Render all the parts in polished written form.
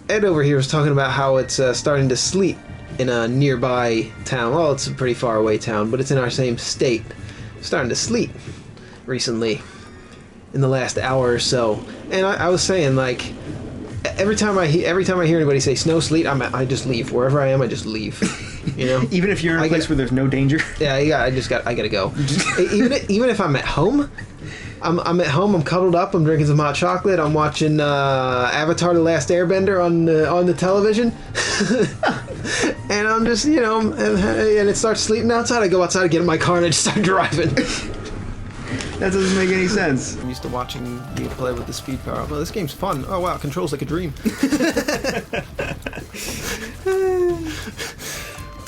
Ed over here was talking about how it's starting to sleet in a nearby town. Well, it's a pretty far away town, but it's in our same state. It's starting to sleet recently in the last hour or so. And I was saying, like, every time I hear anybody say snow, sleet, I just leave. Wherever I am, I just leave. You know, even if you're in a place where there's no danger. Yeah, I gotta go. even if I'm at home. I'm at home. I'm cuddled up. I'm drinking some hot chocolate. I'm watching Avatar: The Last Airbender on the television, and I'm just and it starts sleeting outside. I go outside, I get in my car, and I just start driving. That doesn't make any sense. I'm used to watching you play with the speed power. Oh, this game's fun. Oh wow, controls like a dream.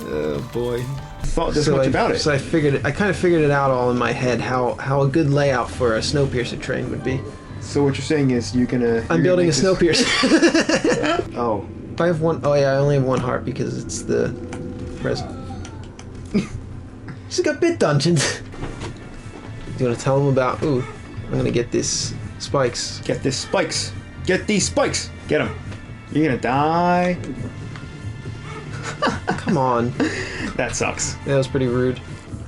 Oh boy. Thought this much about it. So I kind of figured it out all in my head how a good layout for a Snowpiercer train would be. So what you're saying is I'm building a Snowpiercer. Oh. If I have one, oh yeah, I only have one heart because it's the present. She's got bit dungeons. Do you want to tell them about? Ooh, I'm gonna get this spikes. Get this spikes. Get these spikes. Get them. You're gonna die. Come on. That sucks. That was pretty rude.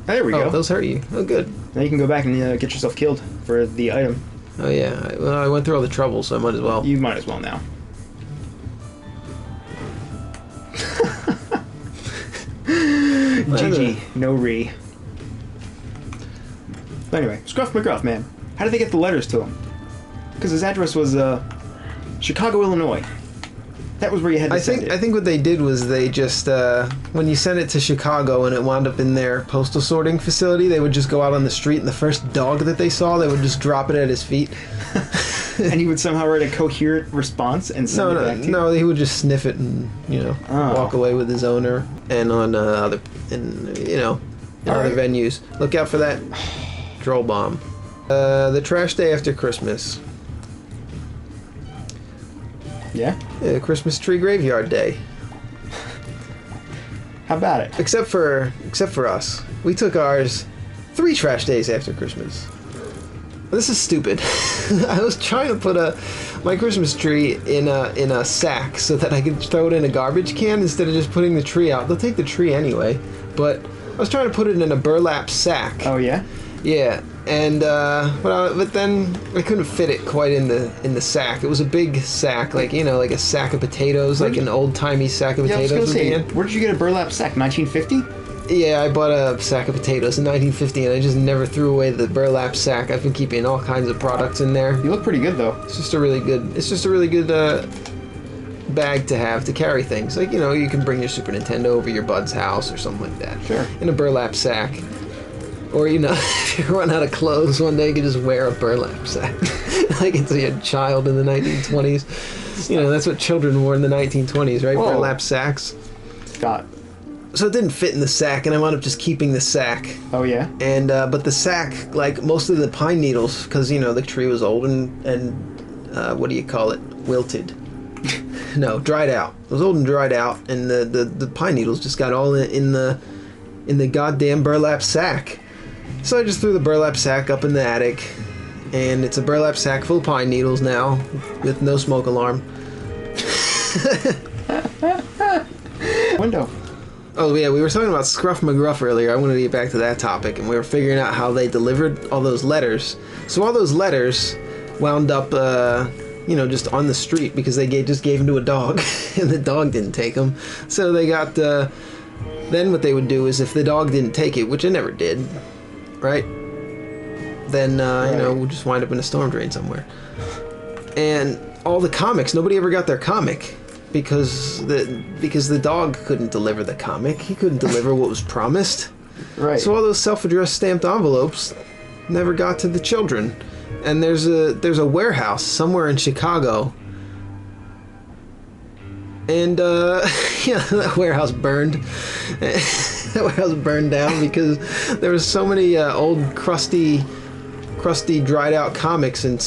There we go. Those hurt you. Oh, good. Now you can go back and get yourself killed for the item. Oh yeah. I went through all the trouble, so I might as well. You might as well now. GG. No re. But anyway, Scruff McGruff, man. How did they get the letters to him? Because his address was Chicago, Illinois. That was where you had to send it. I think what they did was they just, when you sent it to Chicago and it wound up in their postal sorting facility, they would just go out on the street and the first dog that they saw, they would just drop it at his feet. And he would somehow write a coherent response and send it back to you? No, he would just sniff it and, walk away with his owner and on other venues. Look out for that troll bomb. The trash day after Christmas. Yeah? Yeah, Christmas tree graveyard day. How about it? Except for us. We took ours 3 trash days after Christmas. This is stupid. I was trying to put my Christmas tree in a sack so that I could throw it in a garbage can instead of just putting the tree out. They'll take the tree anyway, but I was trying to put it in a burlap sack. Oh yeah? Yeah, and but then I couldn't fit it quite in the sack. It was a big sack, like a sack of potatoes, like an old-timey sack of potatoes. I was gonna say, where did you get a burlap sack? 1950? Yeah, I bought a sack of potatoes in 1950, and I just never threw away the burlap sack. I've been keeping all kinds of products in there. You look pretty good, though. It's just a really good bag to have to carry things. Like, you can bring your Super Nintendo over your bud's house or something like that. Sure. In a burlap sack. Or, if you run out of clothes one day, you can just wear a burlap sack. Like it's a child in the 1920s. That's what children wore in the 1920s, right? Whoa. Burlap sacks. Got. So it didn't fit in the sack, and I wound up just keeping the sack. Oh, yeah? And, but the sack, like most of the pine needles, because, the tree was old and what do you call it? Wilted. No, dried out. It was old and dried out, and the pine needles just got all in the goddamn burlap sack. So I just threw the burlap sack up in the attic, and it's a burlap sack full of pine needles now, with no smoke alarm. Window. Oh yeah, we were talking about Scruff McGruff earlier. I wanted to get back to that topic, and we were figuring out how they delivered all those letters. So all those letters wound up, just on the street because they just gave them to a dog, and the dog didn't take them. So they got, then what they would do is if the dog didn't take it, which it never did, right? Then, we'll just wind up in a storm drain somewhere. And all the comics, nobody ever got their comic. Because the dog couldn't deliver the comic. He couldn't deliver what was promised. Right. So all those self-addressed stamped envelopes never got to the children. And there's a warehouse somewhere in Chicago. And that warehouse burned. That warehouse burned down because there was so many old crusty dried out comics and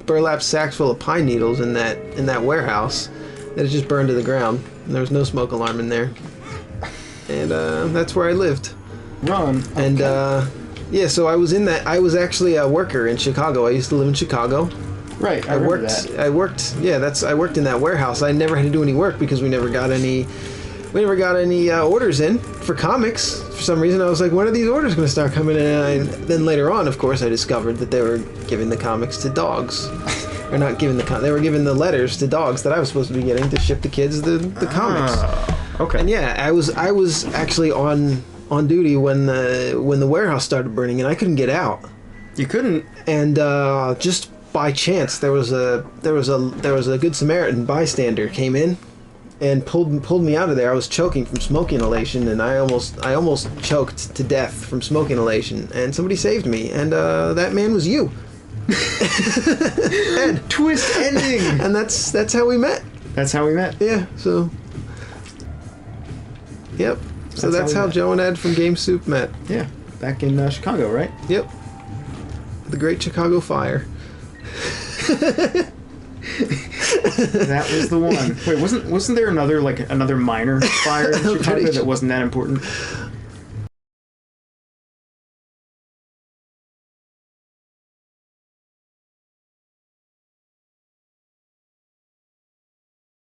burlap sacks full of pine needles in that warehouse. It just burned to the ground. And there was no smoke alarm in there. And that's where I lived. Run. Okay. And so I was actually a worker in Chicago. I used to live in Chicago. Right, I remember that. I worked in that warehouse. I never had to do any work because we never got any orders in for comics. For some reason, I was like, when are these orders going to start coming in? And then later on, of course, I discovered that they were giving the comics to dogs. Or not giving they were giving the letters to dogs that I was supposed to be getting to ship the kids the comics. Okay. And yeah, I was actually on duty when the warehouse started burning and I couldn't get out. You couldn't. And just by chance, there was a Good Samaritan bystander came in and pulled me out of there. I was choking from smoke inhalation, and I almost choked to death from smoke inhalation. And somebody saved me, and that man was you. And twist ending. And that's how we met. That's how we met. Yeah. So. Yep. So that's how Joe and Ed from Game Soup met. Yeah. Back in Chicago, right? Yep. The Great Chicago Fire. That was the one. Wait, wasn't there another minor fire in Chicago that wasn't that important?